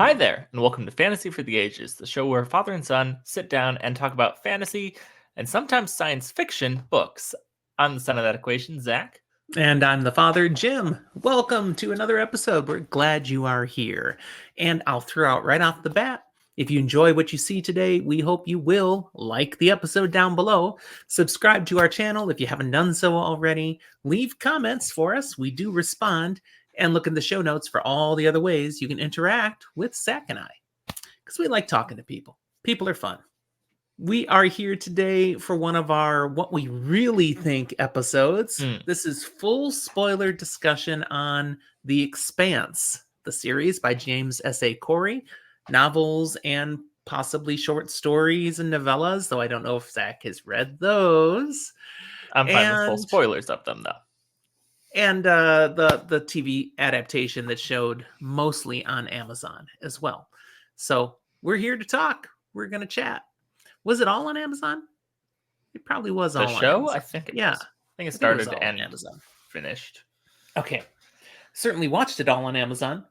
Hi there, and welcome to Fantasy for the Ages, the show where father and son sit down and talk about fantasy and sometimes science fiction books. I'm the son of that equation, Zach. And I'm the father, Jim. Welcome to another episode. We're glad you are here. And I'll throw out right off the bat, if you enjoy what you see today, we hope you will like the episode down below. Subscribe to our channel if you haven't done so already. Leave comments for us. We do respond. And look in the show notes for all the other ways you can interact with Zach and I. Because we like talking to people. People are fun. We are here today for one of our What We Really Think episodes. This is full spoiler discussion on The Expanse, the series by James S.A. Corey, novels and possibly short stories and novellas, though I don't know if Zach has read those. I'm fine with full spoilers of them, though. And the TV adaptation that showed mostly on Amazon as well. So we're here to talk. We're going to chat. Was it all on Amazon? It probably was all on Amazon. I think it was. I think it started and Amazon. Finished. Okay. Certainly watched it all on Amazon.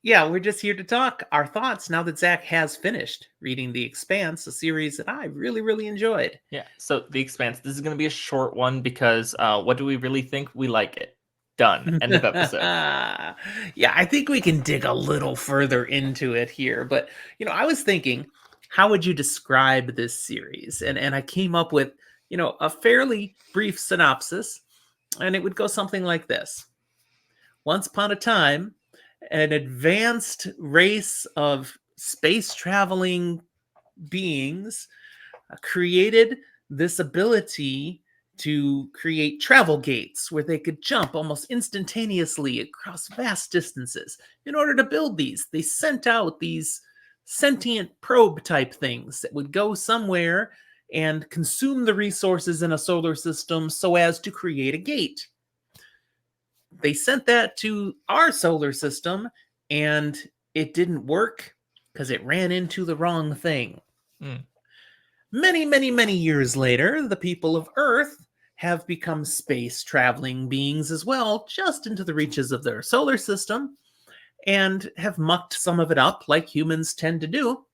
Yeah, we're just here to talk our thoughts now that Zach has finished reading The Expanse, a series that I really, really enjoyed. Yeah, so The Expanse, this is going to be a short one because what do we really think? We like it. Done. End of episode. Yeah, I think we can dig a little further into it here. But, I was thinking, how would you describe this series? And I came up with, a fairly brief synopsis, and it would go something like this. Once upon a time, an advanced race of space traveling beings created this ability to create travel gates where they could jump almost instantaneously across vast distances. In order to build these, they sent out these sentient probe type things that would go somewhere and consume the resources in a solar system so as to create a gate. They sent that to our solar system and it didn't work because it ran into the wrong thing. Many, many, many years later, the people of Earth have become space traveling beings as well, just into the reaches of their solar system, and have mucked some of it up like humans tend to do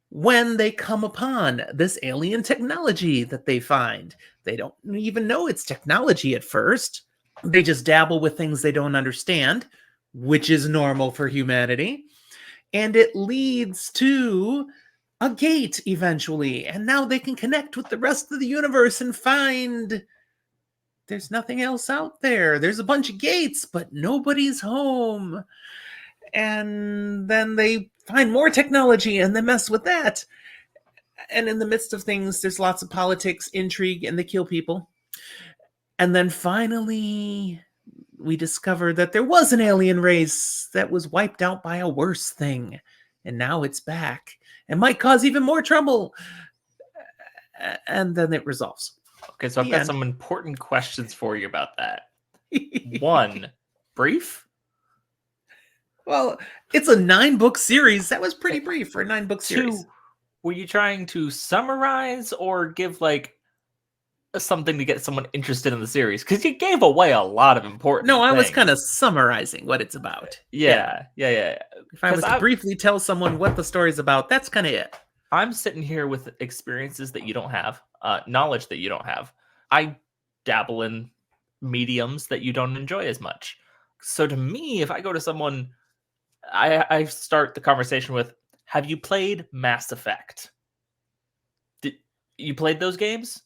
when they come upon this alien technology that they find. They don't even know it's technology at first. They just dabble with things they don't understand, which is normal for humanity. And it leads to a gate eventually. And now they can connect with the rest of the universe and find there's nothing else out there. There's a bunch of gates, but nobody's home. And then they find more technology and they mess with that. And in the midst of things, there's lots of politics, intrigue, and they kill people. And then finally, we discover that there was an alien race that was wiped out by a worse thing. And now it's back and might cause even more trouble. And then it resolves. Okay, so I've got some important questions for you about that. One, brief? Well, it's a 9-book series. That was pretty brief for a 9-book series. Two, were you trying to summarize or give something to get someone interested in the series? Because you gave away a lot of important things. I was kind of summarizing what it's about. Yeah. If I was to briefly tell someone what the story's about, that's kind of it. I'm sitting here with experiences that you don't have, knowledge that you don't have. I dabble in mediums that you don't enjoy as much. So to me, if I go to someone, I start the conversation with, have you played Mass Effect? You played those games?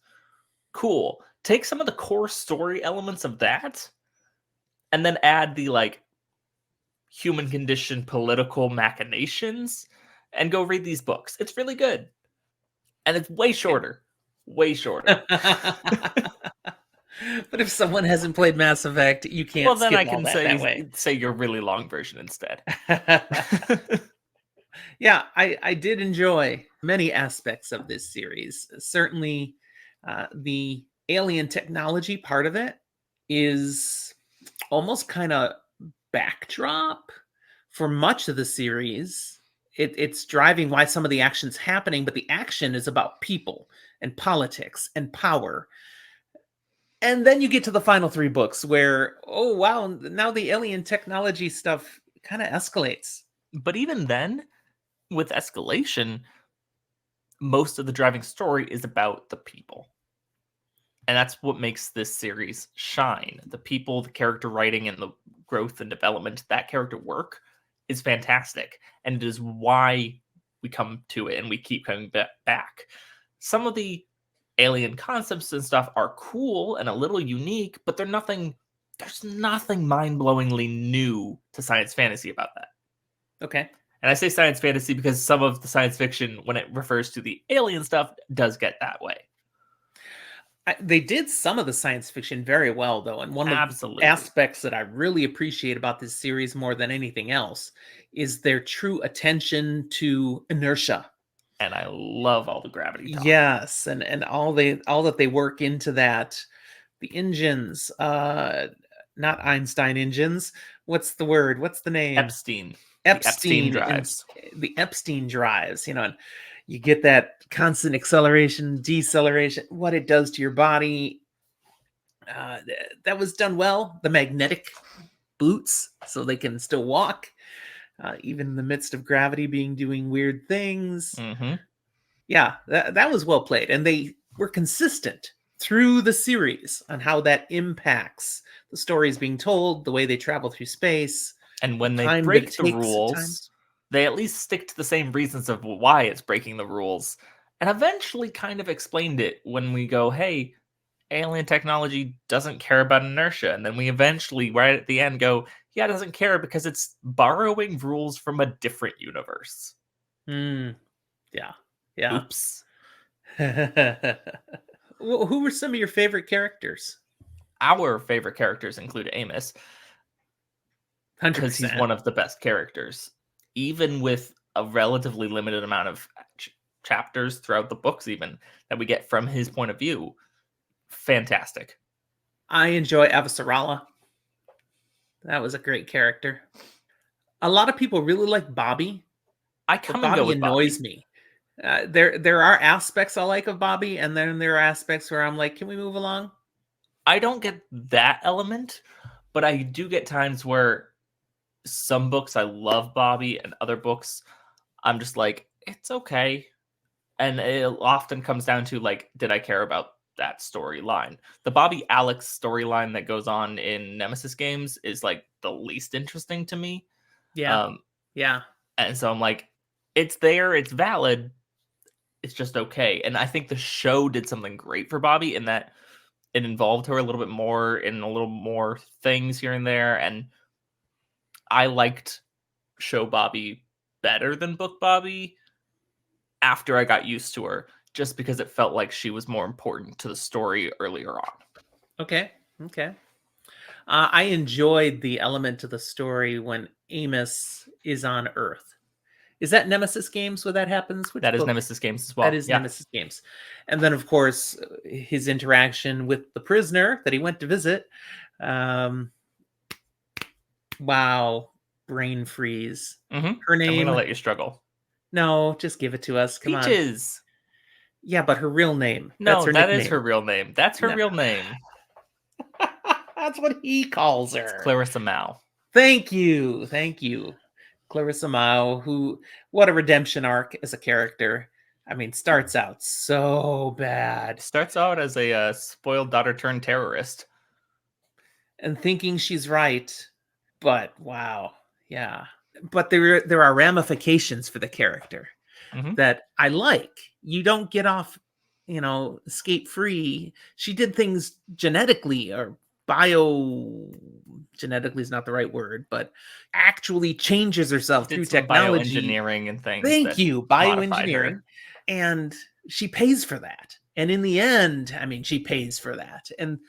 Cool. Take some of the core story elements of that and then add the human condition political machinations and go read these books. It's really good. And it's way shorter. Way shorter. But if someone hasn't played Mass Effect, you can't. Well, then I can say your really long version instead. Yeah, I did enjoy many aspects of this series. Certainly, the alien technology part of it is almost kind of backdrop for much of the series. it's driving why some of the action's happening, but the action is about people and politics and power. And then you get to the final three books where, oh wow, now the alien technology stuff kind of escalates. But even then, with escalation, most of the driving story is about the people. And that's what makes this series shine. The people, the character writing, and the growth and development, that character work is fantastic. And it is why we come to it and we keep coming back. Some of the alien concepts and stuff are cool and a little unique, but there's nothing mind-blowingly new to science fantasy about that. Okay. And I say science fantasy because some of the science fiction, when it refers to the alien stuff, does get that way. They did some of the science fiction very well, though. And one of Absolutely. the aspects that I really appreciate about this series more than anything else is their true attention to inertia. And I love all the gravity talk. Yes, and all that they work into that. The engines, not Einstein engines. What's the word? What's the name? Epstein. Epstein drives. The Epstein drives, and you get that constant acceleration, deceleration, what it does to your body. That was done well. The magnetic boots, so they can still walk, even in the midst of gravity doing weird things. Mm-hmm. Yeah, that was well played. And they were consistent through the series on how that impacts the stories being told, the way they travel through space. And when the they time that break it the takes, rules, they at least stick to the same reasons of why it's breaking the rules. And eventually kind of explained it when we go, hey, alien technology doesn't care about inertia. And then we eventually, right at the end, go, yeah, it doesn't care because it's borrowing rules from a different universe. Yeah. Yeah. Oops. Well, who were some of your favorite characters? Our favorite characters include Amos, 100%. because he's one of the best characters, even with a relatively limited amount of chapters throughout the books, even that we get from his point of view. Fantastic. I enjoy Avasarala. That was a great character. A lot of people really like Bobby. I come and go with annoys Bobby. me. There are aspects I like of Bobby, and then there are aspects where I'm like, can we move along? I don't get that element, but I do get times where some books I love Bobby, and other books I'm just like, it's okay. And it often comes down to like, did I care about that storyline? The Bobby Alex storyline that goes on in Nemesis games is like the least interesting to me. Yeah. Yeah. And so I'm like, it's there, it's valid, it's just okay. And I think the show did something great for Bobby in that it involved her a little bit more in a little more things here and there. And I liked show Bobby better than book Bobby after I got used to her, just because it felt like she was more important to the story earlier on. Okay. Okay. I enjoyed the element to the story when Amos is on Earth. Is that Nemesis Games where that happens? Which That is book? Nemesis Games as well. That is Nemesis Games. And then, of course, his interaction with the prisoner that he went to visit. Wow. Brain freeze. Mm-hmm. Her name. I'm going to let you struggle. No, just give it to us. Come on. Peaches. Yeah, but her real name. No, that is her real name. That's her real name. That's what he calls her. It's Clarissa Mao. Thank you. Thank you. Clarissa Mao, who, what a redemption arc as a character. I mean, starts out so bad. Starts out as a spoiled daughter turned terrorist. And thinking she's right. But, wow. Yeah. But there are ramifications for the character that I like. You don't get off, escape free. She did things genetically or genetically is not the right word, but actually changes herself through technology. Bioengineering and things. Thank you. Bioengineering. And she pays for that. And in the end, I mean, she pays for that. And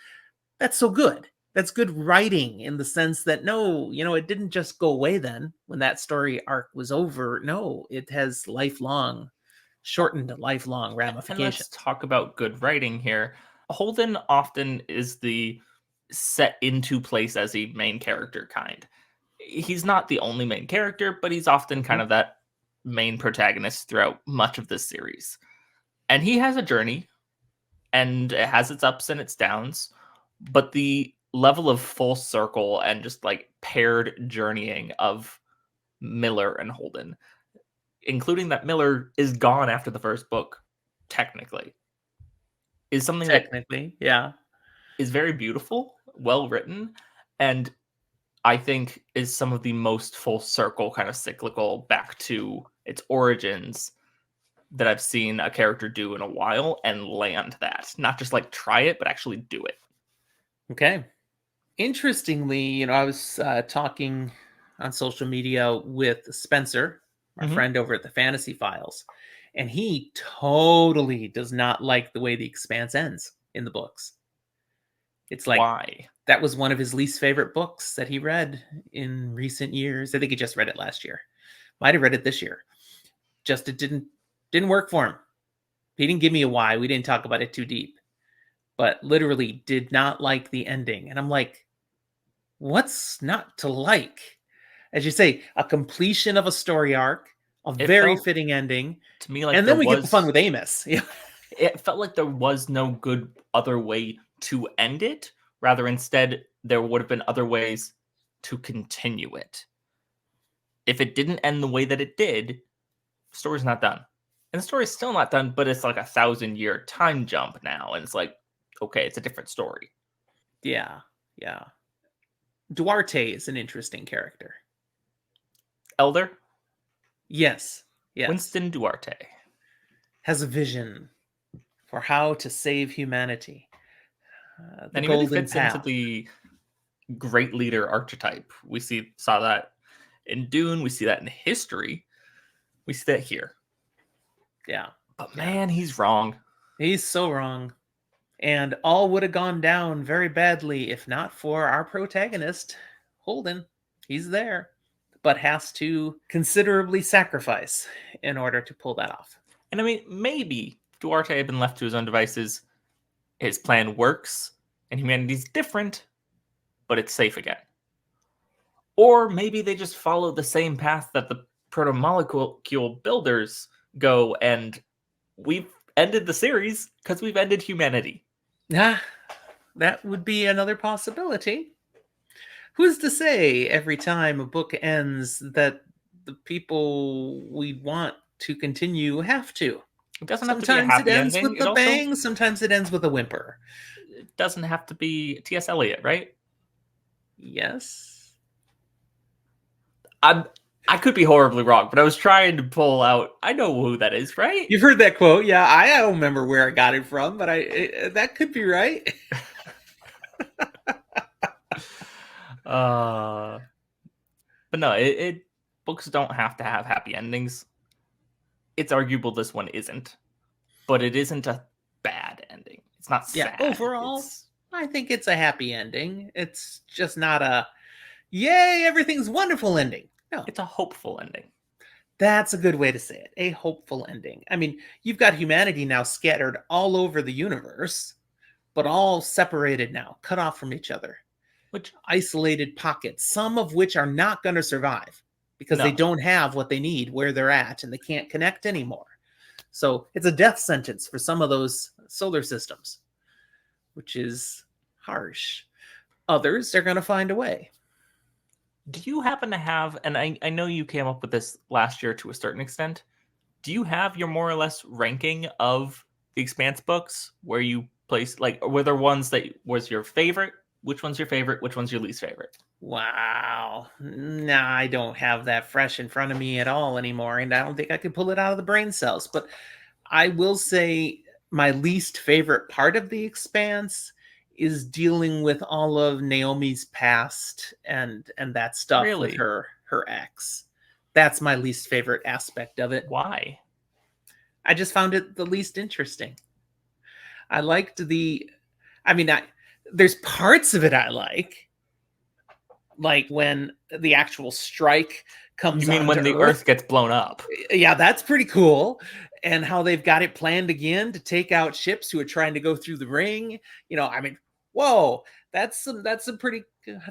that's so good. That's good writing in the sense that, no, it didn't just go away then when that story arc was over. No, it has shortened lifelong ramifications. And let's talk about good writing here. Holden often is the set into place as a main character kind. He's not the only main character, but he's often kind of that main protagonist throughout much of this series. And he has a journey, and it has its ups and its downs, but the level of full circle and just like paired journeying of Miller and Holden, including that Miller is gone after the first book, technically, is something that Technically, yeah. is very beautiful, well written, and I think is some of the most full circle kind of cyclical back to its origins that I've seen a character do in a while and land that. Not just like try it, but actually do it. Okay. Interestingly, I was talking on social media with Spencer, our Mm-hmm. friend over at the Fantasy Files, and he totally does not like the way the Expanse ends in the books. It's like Why? that was one of his least favorite books that he read in recent years. I think he just read it last year. Might have read it this year. Just it didn't work for him. He didn't give me a why. We didn't talk about it too deep. But literally did not like the ending. And I'm like, what's not to like? As you say, a completion of a story arc, a It very felt fitting ending, to me like and there then we get the fun was with Amos. Yeah. it felt like there was no good other way to end it. Rather, instead, there would have been other ways to continue it. If it didn't end the way that it did, the story's not done. And the story's still not done, but it's like 1,000-year time jump now. And it's like, okay, it's a different story. Yeah. Yeah. Duarte is an interesting character. Elder, Yes. Yes. Winston Duarte. Has a vision for how to save humanity. The And he really golden fits into path. the great leader archetype. Saw that in Dune. We see that in history. We see that here. Yeah. But Yeah. man, he's wrong. He's so wrong. And all would have gone down very badly if not for our protagonist, Holden. He's there, but has to considerably sacrifice in order to pull that off. And I mean, maybe Duarte had been left to his own devices. His plan works, and humanity's different, but it's safe again. Or maybe they just follow the same path that the proto-molecule builders go, and we've ended the series because we've ended humanity. Ah, that would be another possibility. Who's to say every time a book ends that the people we want to continue have to? It doesn't have to be a Sometimes it happy ends ending. with It a also bang, sometimes it ends with a whimper. it doesn't have to be T.S. Eliot, right? Yes. I could be horribly wrong, but I was trying to pull out. I know who that is, right? You've heard that quote. Yeah, I don't remember where I got it from, but that could be right. Uh, but no, it books don't have to have happy endings. It's arguable this one isn't, but it isn't a bad ending. It's not Yeah, sad. overall, I think it's a happy ending. It's just not a yay, everything's wonderful ending. No, It's a hopeful ending. that's a good way to say it. A hopeful ending. I mean, you've got humanity now scattered all over the universe, but all separated now, cut off from each other. Which Isolated pockets, some of which are not going to survive because they no, don't have what they need where they're at and they can't connect anymore. So it's a death sentence for some of those solar systems, which is harsh. Others, they're going to find a way. do you happen to have? And I know you came up with this last year to a certain extent. Do you have your more or less ranking of the Expanse books where you place like were there ones that was your favorite? Which one's your favorite? Which one's your least favorite? Wow. Nah, I don't have that fresh in front of me at all anymore. And I don't think I could pull it out of the brain cells. But I will say my least favorite part of the Expanse is dealing with all of Naomi's past and that stuff with Really? her ex. That's my least favorite aspect of it. Why? I just found it the least interesting. I liked I mean, there's parts of it I like when the actual strike comes You mean onto when the Earth. Earth gets blown up? Yeah, that's pretty cool. And how they've got it planned again to take out ships who are trying to go through the ring. I mean, whoa, that's some pretty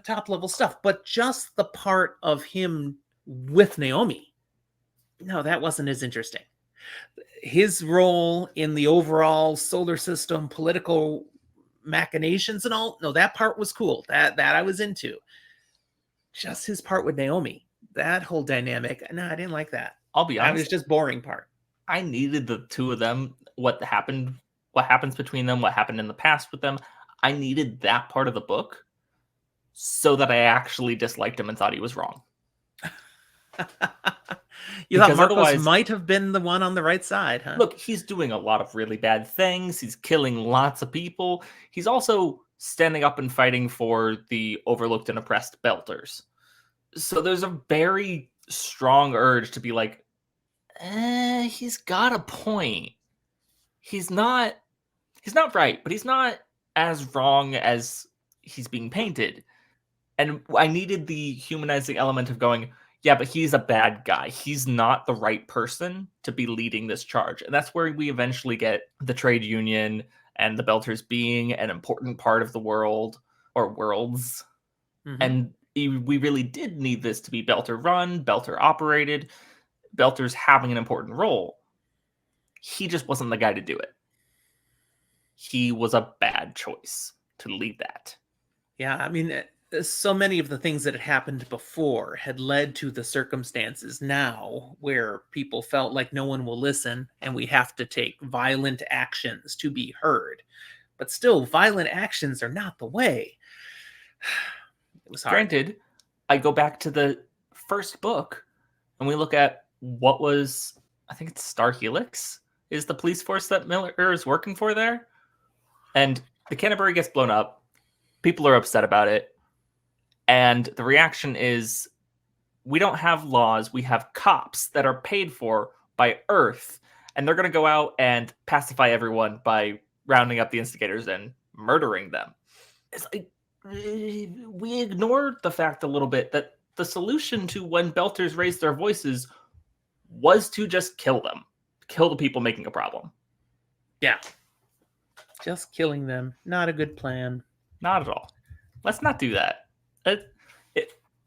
top level stuff. But just the part of him with Naomi No, that wasn't as interesting. His role in the overall solar system, political machinations and all, no, that part was cool. That I was into. Just his part with Naomi, that whole dynamic, no, I didn't like that. I'll be That was honest, just boring part. I needed the two of them, what happens between them, what happened in the past with them. I needed that part of the book so that I actually disliked him and thought he was wrong. You thought Because Marcos otherwise, might have been the one on the right side, huh? look, he's doing a lot of really bad things. He's killing lots of people. He's also standing up and fighting for the overlooked and oppressed Belters. So there's a very strong urge to be like, he's got a point. He's not right, but he's not as wrong as he's being painted. And I needed the humanizing element of going, yeah, but he's a bad guy. He's not the right person to be leading this charge. And that's where we eventually get the trade union and the Belters being an important part of the world or worlds. Mm-hmm. And we really did need this to be Belter run, Belter operated, Belters having an important role. He just wasn't the guy to do it. He was a bad choice to lead that. Yeah, I mean, so many of the things that had happened before had led to the circumstances now where people felt like no one will listen and we have to take violent actions to be heard. But still, violent actions are not the way. It was hard. Granted, I go back to the first book and we look at what was, I think it's Star Helix, is the police force that Miller is working for there. And the Canterbury gets blown up. People are upset about it. And the reaction is, we don't have laws. We have cops that are paid for by Earth. And they're going to go out and pacify everyone by rounding up the instigators and murdering them. It's like, we ignored the fact a little bit that the solution to when Belters raised their voices was to just kill them. Kill the people making a problem. Yeah. Just killing them. Not a good plan. Not at all. Let's not do that.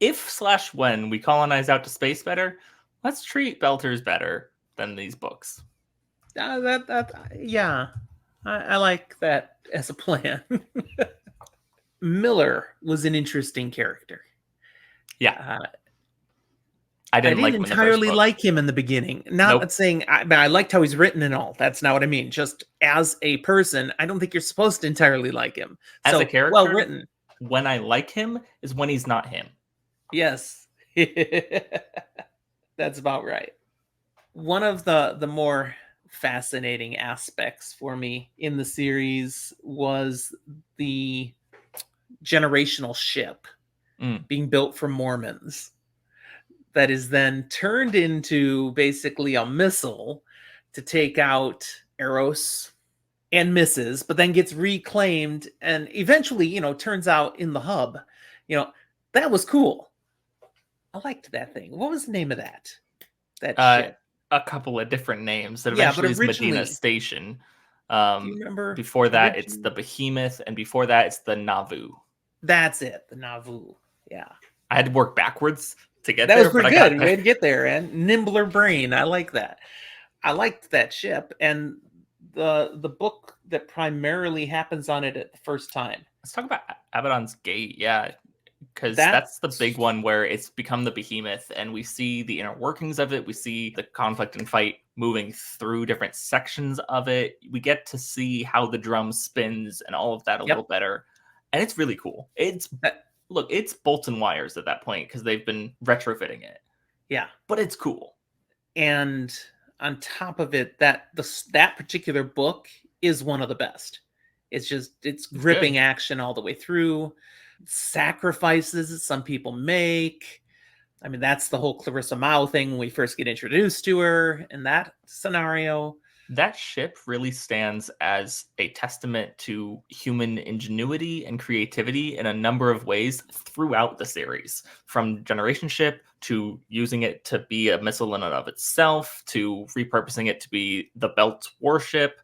If/when we colonize out to space better, let's treat Belters better than these books. Yeah. I like that as a plan. Miller was an interesting character. Yeah. I didn't entirely like him in the beginning. Not saying I liked how he's written and all. That's not what I mean. Just as a person, I don't think you're supposed to entirely like him. As a character, well written. When I like him is when he's not him. Yes. That's about right. One of the more fascinating aspects for me in the series was the generational ship being built for Mormons that is then turned into basically a missile to take out Eros and misses, but then gets reclaimed and eventually, turns out in the hub. That was cool. I liked that thing. What was the name of that ship? A couple of different names. That eventually is Medina Station. Do you remember? Before that, it's the Behemoth, and before that, it's the Nauvoo. That's it, the Nauvoo. Yeah. I had to work backwards to get there. That was pretty good. Way to get there, and nimbler brain. I like that. I liked that ship, and the book that primarily happens on it at the first time. Let's talk about Abaddon's Gate. Yeah. Because that's the big one where it's become the Behemoth, and we see the inner workings of it. We see the conflict and fight moving through different sections of it. We get to see how the drum spins and all of that a little better. And it's really cool. It's bolts and wires at that point because they've been retrofitting it. Yeah. But it's cool. And on top of it, that particular book is one of the best. It's gripping action all the way through. Sacrifices some people make. I mean, that's the whole Clarissa Mao thing when we first get introduced to her in that scenario. That ship really stands as a testament to human ingenuity and creativity in a number of ways throughout the series, from Generation Ship to using it to be a missile in and of itself, to repurposing it to be the Belt warship,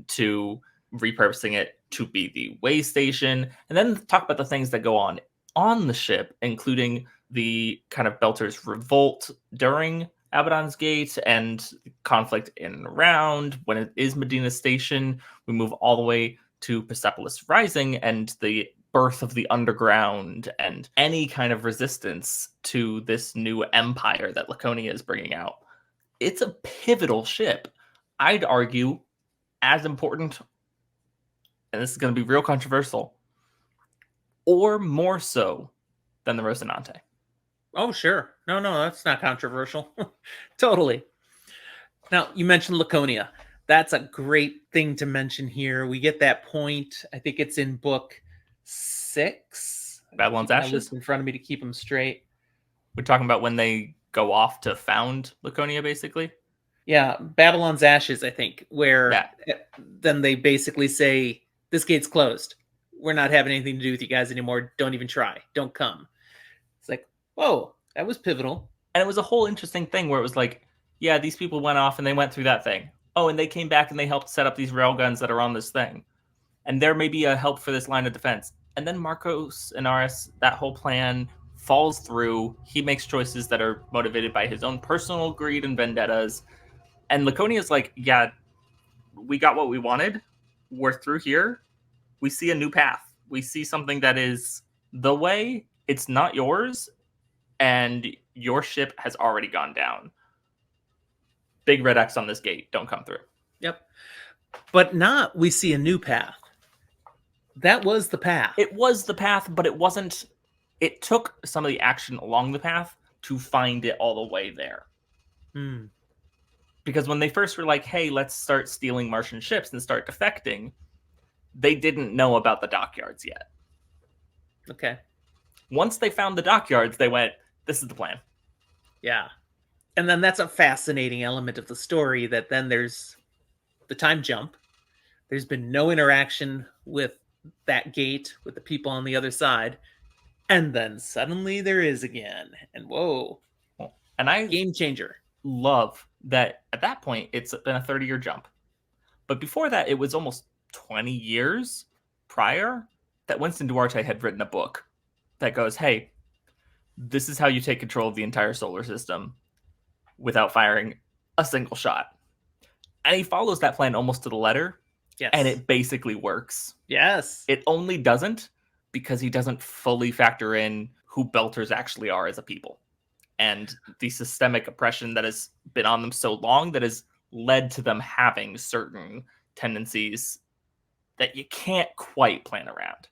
to repurposing it to be the way station, and then talk about the things that go on the ship, including the kind of Belters revolt during Abaddon's Gate and conflict in and around. When it is Medina Station, we move all the way to Persepolis Rising and the birth of the underground and any kind of resistance to this new empire that Laconia is bringing out. It's a pivotal ship. I'd argue as important, and this is going to be real controversial, or more so than the Rocinante. Oh, sure. No, that's not controversial. Totally. Now, you mentioned Laconia. That's a great thing to mention here. We get that point. I think it's in book 6. Babylon's Keep my Ashes? list in front of me to keep them straight. We're talking about when they go off to found Laconia, basically. Yeah, Babylon's Ashes, I think, where then they basically say, this gate's closed. We're not having anything to do with you guys anymore. Don't even try. Don't come. It's like, whoa, that was pivotal. And it was a whole interesting thing where it was like, yeah, these people went off and they went through that thing. Oh, and they came back and they helped set up these railguns that are on this thing. And there may be a help for this line of defense. And then Marcos Inaris, that whole plan falls through. He makes choices that are motivated by his own personal greed and vendettas. And Laconia's like, yeah, we got what we wanted. We're through here. We see a new path. We see something that is the way. It's not yours. And your ship has already gone down. Big red X on this gate. Don't come through. Yep. But not we see a new path. That was the path. It was the path, but it wasn't. It took some of the action along the path to find it all the way there. Because when they first were like, hey, let's start stealing Martian ships and start defecting, they didn't know about the dockyards yet. Okay. Once they found the dockyards, they went, this is the plan. Yeah. And then that's a fascinating element of the story, that then there's the time jump. There's been no interaction with that gate, with the people on the other side. And then suddenly there is again. And whoa. And I game changer. Love that at that point, it's been a 30-year jump. But before that, it was almost 20 years prior that Winston Duarte had written a book that goes, hey, this is how you take control of the entire solar system without firing a single shot. And he follows that plan almost to the letter. Yes. And it basically works. Yes. It only doesn't because he doesn't fully factor in who Belters actually are as a people. And the systemic oppression that has been on them so long that has led to them having certain tendencies that you can't quite plan around.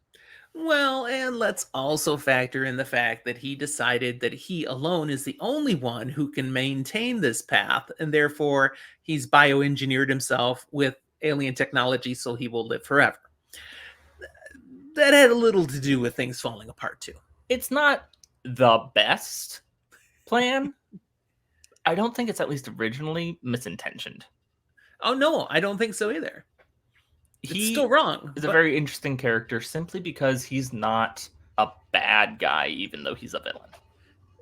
Well, and let's also factor in the fact that he decided that he alone is the only one who can maintain this path, and therefore he's bioengineered himself with alien technology so he will live forever. That had a little to do with things falling apart too. It's not the best plan. I don't think it's at least originally misintentioned. Oh no, I don't think so either. He's still wrong. He's a very interesting character simply because he's not a bad guy, even though he's a villain.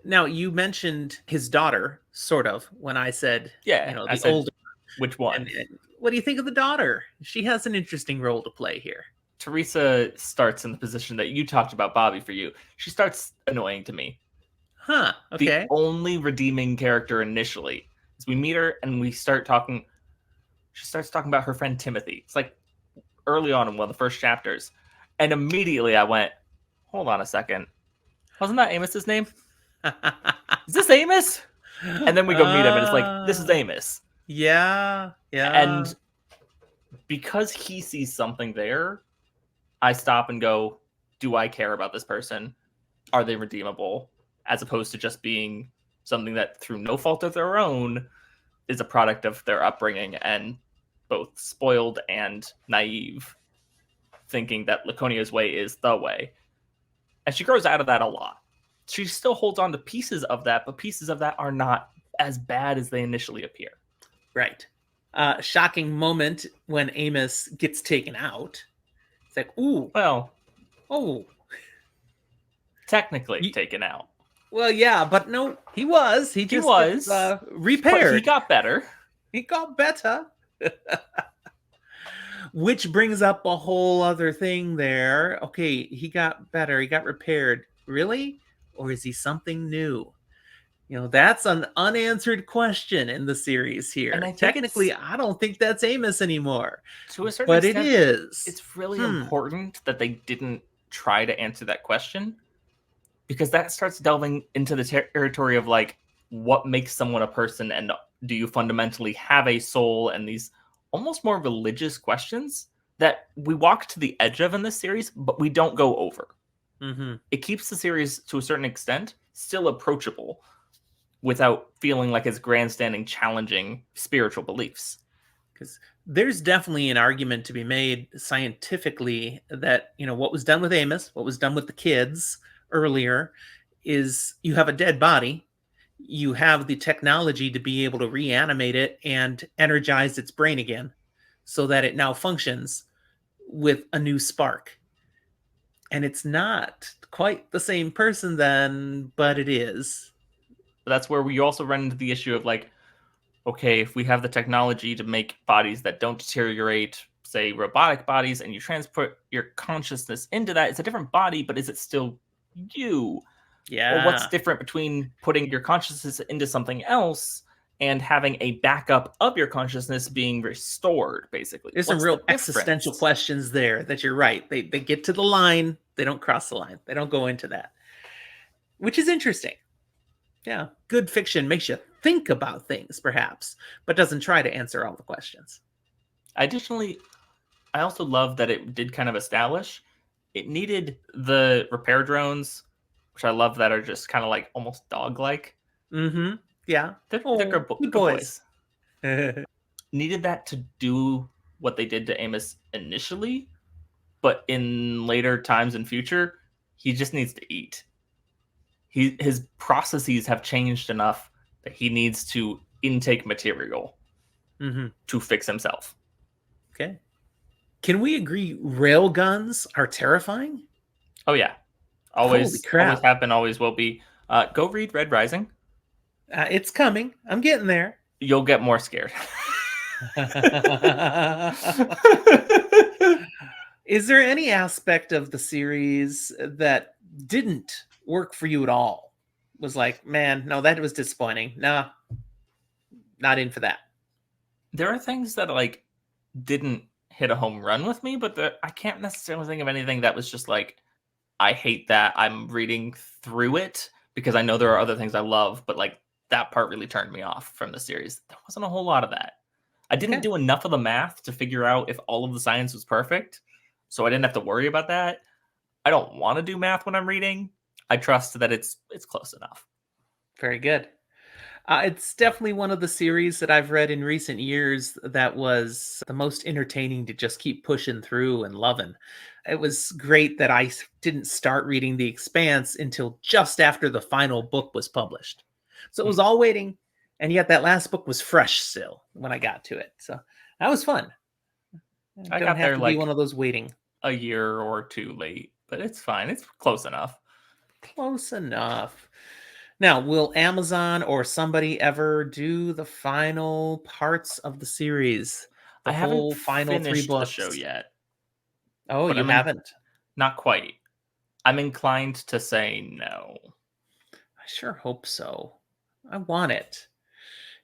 Now, you mentioned his daughter, sort of, when I said, I said, older. Which one? And what do you think of the daughter? She has an interesting role to play here. Teresa starts in the position that you talked about, Bobby, for you. She starts annoying to me. Huh, okay. The only redeeming character initially is we meet her and we start talking. She starts talking about her friend Timothy. It's like early on in one of the first chapters. And immediately I went, hold on a second. Wasn't that Amos's name? Is this Amos? And then we go meet him and it's like, this is Amos. Yeah. And because he sees something there, I stop and go, do I care about this person? Are they redeemable? As opposed to just being something that through no fault of their own is a product of their upbringing and both spoiled and naive, thinking that Laconia's way is the way. And she grows out of that a lot. She still holds on to pieces of that, but pieces of that are not as bad as they initially appear. Right. Shocking moment when Amos gets taken out. It's like, ooh. Well. Oh. Technically taken out. Well, yeah, but no, he was. He was repaired. But he got better. He got better. Which brings up a whole other thing there. Okay, he got better. He got repaired. Really? Or is he something new? That's an unanswered question in the series And here. I think Technically, it's, I don't think that's Amos anymore, to a certain but it extent, is. it's really Hmm. important that they didn't try to answer that question, because that starts delving into the territory of like what makes someone a person, and do you fundamentally have a soul, and these almost more religious questions that we walk to the edge of in this series, but we don't go over. Mm-hmm. It keeps the series to a certain extent still approachable without feeling like it's grandstanding challenging spiritual beliefs. Because there's definitely an argument to be made scientifically that what was done with Amos, what was done with the kids earlier, is you have a dead body, you have the technology to be able to reanimate it and energize its brain again so that it now functions with a new spark. And it's not quite the same person then, but it is. But that's where we also run into the issue of like, okay, if we have the technology to make bodies that don't deteriorate, say robotic bodies, and you transport your consciousness into that, it's a different body, but is it still you? Well, what's Yeah. different between putting your consciousness into something else and having a backup of your consciousness being restored, basically? There's some What's real the existential difference? questions there that you're right. They get to the line, they don't cross the line. They don't go into that, which is interesting. Yeah, good fiction makes you think about things, perhaps, but doesn't try to answer all the questions. Additionally, I also love that it did kind of establish it needed the repair drones, which I love, that are just kind of like almost dog like. Mm-hmm. Yeah. They're Oh, good, good good boys. boys. Needed that to do what they did to Amos initially, but in later times and future, he just needs to eat. His processes have changed enough that he needs to intake material Mm-hmm. to fix himself. Okay. Can we agree rail guns are terrifying? Oh yeah, Holy always crap. have been, always will be. Go read Red Rising. It's coming. I'm getting there. You'll get more scared. Is there any aspect of the series that didn't work for you at all? Was like, man, no, that was disappointing. Nah, not in for that. There are things that like didn't hit a home run with me, but I can't necessarily think of anything that was just like, I hate that I'm reading through it, because I know there are other things I love, but like that part really turned me off from the series. There wasn't a whole lot of that. I didn't Okay. do enough of the math to figure out if all of the science was perfect, so I didn't have to worry about that. I don't want to do math when I'm reading. I trust that it's close enough. Very good. It's definitely one of the series that I've read in recent years that was the most entertaining to just keep pushing through and loving. It was great that didn't start reading The Expanse until just after the final book was published. So it Hmm. was all waiting, and yet that last book was fresh still when I got to it. So that was fun. I I don't got have there to be one like of those waiting. a year or two late, but it's fine. It's close enough. Close enough. Now, will Amazon or somebody ever do the final parts of the series? The I haven't full final three finished the show books? yet, Oh, but you I'm in, haven't? not quite. I'm inclined to say no. I sure hope so. I want it.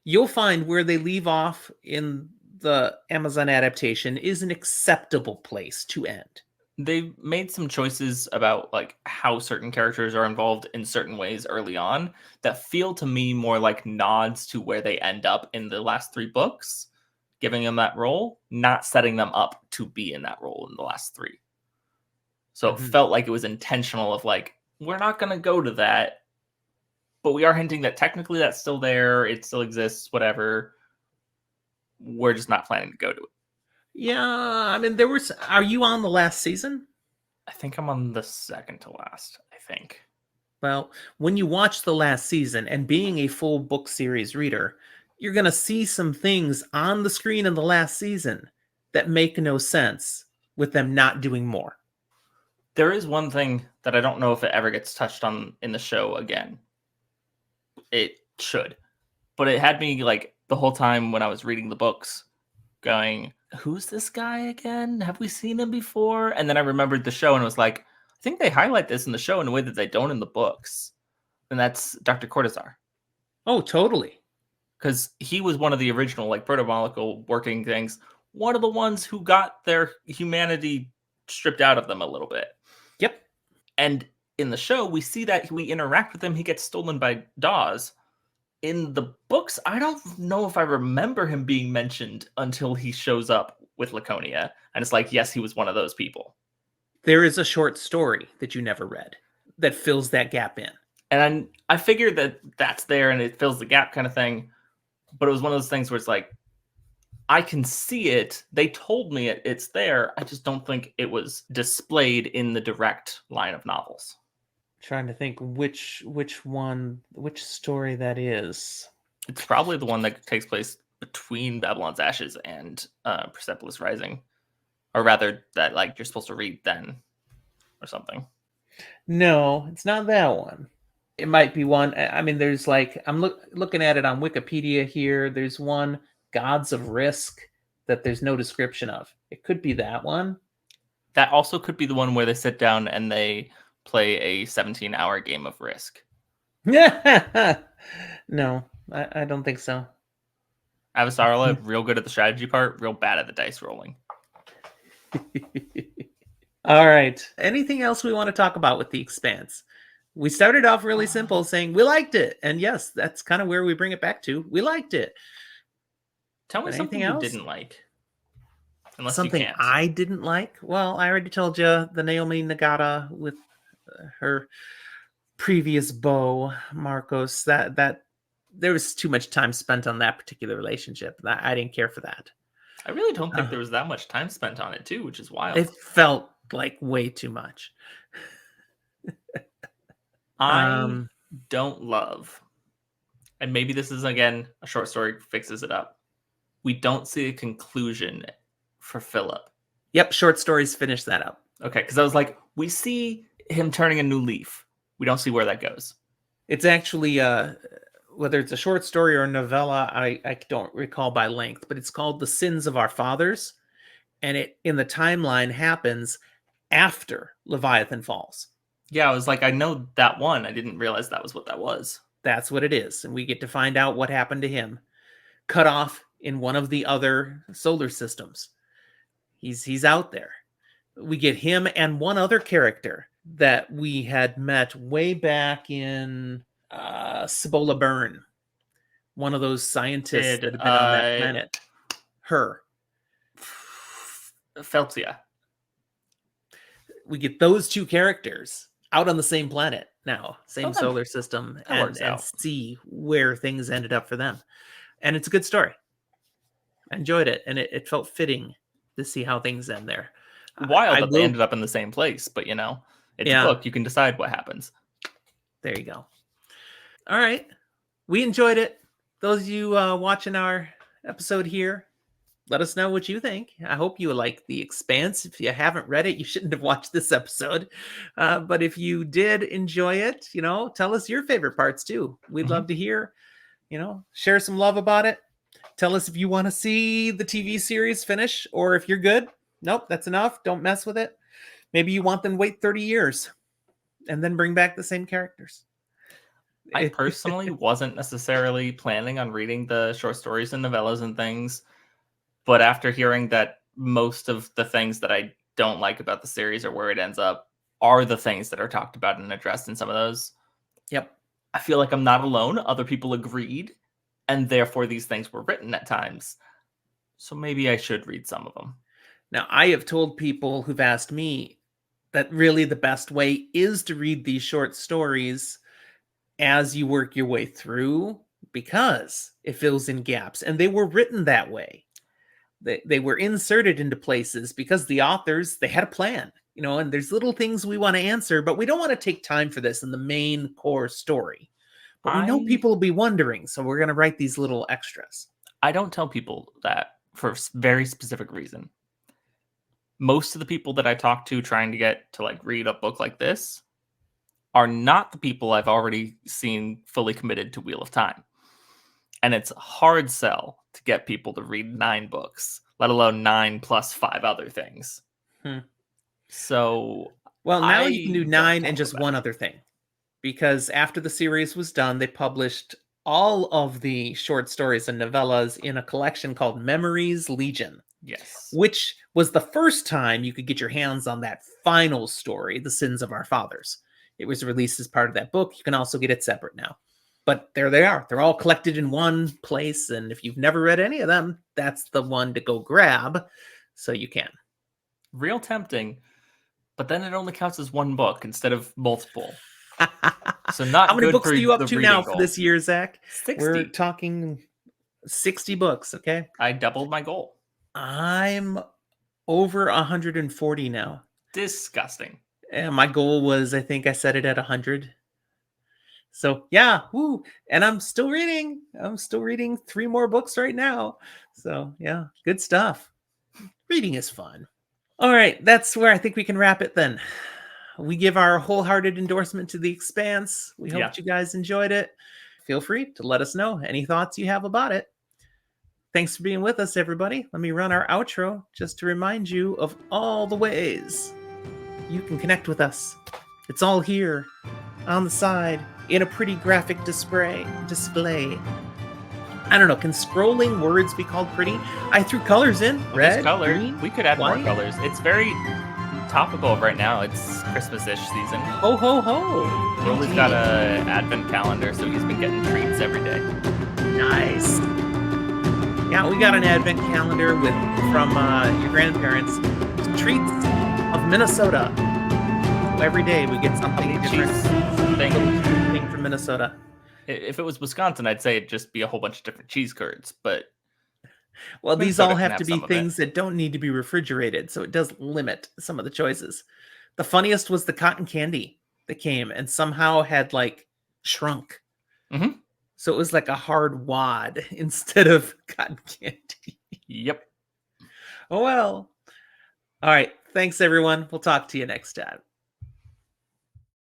You'll find where they leave off in the Amazon adaptation is an acceptable place to end. They've made some choices about like how certain characters are involved in certain ways early on that feel to me more like nods to where they end up in the last three books, giving them that role, not setting them up to be in that role in the last three. So it Mhm. felt like it was intentional of like, we're not going to go to that, but we are hinting that technically that's still there. It still exists, whatever. We're just not planning to go to it. Yeah, I mean, there was. Are you on the last season? I think I'm on the second to last, I think. Well, when you watch the last season and being a full book series reader, you're going to see some things on the screen in the last season that make no sense with them not doing more. There is one thing that I don't know if it ever gets touched on in the show again. It should. But it had me like the whole time when I was reading the books going, who's this guy again? Have we seen him before? And then I remembered the show and was like, I think they highlight this in the show in a way that they don't in the books. And that's Dr. Cortazar. Oh, totally. because he was one of the original like proto-molecule working things. One of the ones who got their humanity stripped out of them a little bit. Yep. And in the show, we see that we interact with him. He gets stolen by Dawes. In the books, I don't know if I remember him being mentioned until he shows up with Laconia. And it's like, yes, he was one of those people. There is a short story that you never read that fills that gap in. And I figured that that's there and it fills the gap kind of thing. But it was one of those things where it's like, I can see it. They told me it's there. I just don't think it was displayed in the direct line of novels. Trying to think which story that is. It's probably the one that takes place between Babylon's Ashes and Persepolis Rising, or rather, that like you're supposed to read then, or something. No, it's not that one. It might be one. I mean, there's like I'm looking at it on Wikipedia here. There's one, Gods of Risk, that there's no description of. It could be that one. That also could be the one where they sit down and they play a 17-hour game of Risk. No, I don't think so. Avasarala, real good at the strategy part, real bad at the dice rolling. All right. Anything else we want to talk about with The Expanse? We started off really simple saying we liked it. And yes, that's kind of where we bring it back to. We liked it. Tell me But something anything you else? didn't like. Unless Something you can't. I didn't like? Well, I already told you the Naomi Nagata with her previous beau, Marcos, that there was too much time spent on that particular relationship. I didn't care for that. I really don't think there was that much time spent on it too, which is wild. It felt like way too much. I don't love, and maybe this is again a short story fixes it up. We don't see a conclusion for Philip. Yep, short stories finish that up. Okay, because I was like, we see him turning a new leaf. We don't see where that goes. It's actually whether it's a short story or a novella, I don't recall by length, but it's called The Sins of Our Fathers, and it in the timeline happens after Leviathan falls. Yeah, I was like, I know that one. I didn't realize that was what that was. That's what it is, and we get to find out what happened to him, cut off in one of the other solar systems. He's out there. We get him and one other character that we had met way back in Cibola Byrne, one of those scientists that had been on that planet. Her. Feltia. We get those two characters out on the same planet now, same solar system, and see where things ended up for them. And it's a good story. I enjoyed it, and it felt fitting to see how things end there. Wild that they ended up in the same place, but you know, it's a book. You can decide what happens. There you go. All right. We enjoyed it. Those of you watching our episode here, let us know what you think. I hope you like The Expanse. If you haven't read it, you shouldn't have watched this episode. But if you did enjoy it, you know, tell us your favorite parts too. We'd love to hear, you know, share some love about it. Tell us if you want to see the TV series finish or if you're good. Nope, that's enough. Don't mess with it. Maybe you want them to wait 30 years and then bring back the same characters. I personally wasn't necessarily planning on reading the short stories and novellas and things, but after hearing that most of the things that I don't like about the series or where it ends up are the things that are talked about and addressed in some of those. Yep. I feel like I'm not alone. Other people agreed, and therefore these things were written at times. So maybe I should read some of them. Now, I have told people who've asked me that really the best way is to read these short stories as you work your way through, because it fills in gaps, and they were written that way. They were inserted into places because the authors, they had a plan, you know, and there's little things we want to answer, but we don't want to take time for this in the main core story. But we know people will be wondering, so we're going to write these little extras. I don't tell people that for a very specific reason. Most of the people that I talk to trying to get to like read a book like this are not the people I've already seen fully committed to Wheel of Time. And it's a hard sell to get people to read 9 books, let alone 9 plus 5 other things. So, well, now you can do 9 and just one other thing. Because after the series was done, they published all of the short stories and novellas in a collection called Memories Legion, Yes. which was the first time you could get your hands on that final story, The Sins of Our Fathers. It was released as part of that book. You can also get it separate now. But there they are. They're all collected in one place. And if you've never read any of them, that's the one to go grab. So you can. Real tempting, but then it only counts as one book instead of multiple. So How not many good books for are you up the to now reading for goal. this year, Zach? We're 60. talking 60 books, okay? I doubled my goal. I'm over 140 now. Disgusting. And my goal was, I think I set it at 100. So yeah, woo. And I'm still reading. I'm still reading 3 more books right now. So yeah, good stuff. Reading is fun. All right, that's where I think we can wrap it then. We give our wholehearted endorsement to The Expanse. We hope Yeah. that you guys enjoyed it. Feel free to let us know any thoughts you have about it. Thanks for being with us, everybody. Let me run our outro just to remind you of all the ways you can connect with us. It's all here on the side in a pretty graphic display. I don't know. Can scrolling words be called pretty? I threw colors in. Well, Red, there's color. green, We could add white. more colors. It's very topical right now. It's Christmas-ish season. Ho, ho, ho. Rolly's got a advent calendar, so he's been getting treats every day. Nice. Yeah, we got an advent calendar from your grandparents. Treats of Minnesota. So every day we get something different. Thing from Minnesota. If it was Wisconsin, I'd say it'd just be a whole bunch of different cheese curds, but well, these Minnesota all can have have to be some of it. things that don't need to be refrigerated, so it does limit some of the choices. The funniest was the cotton candy that came and somehow had like shrunk. Mhm. So it was like a hard wad instead of cotton candy. Yep. Oh well. All right. Thanks, everyone. We'll talk to you next time.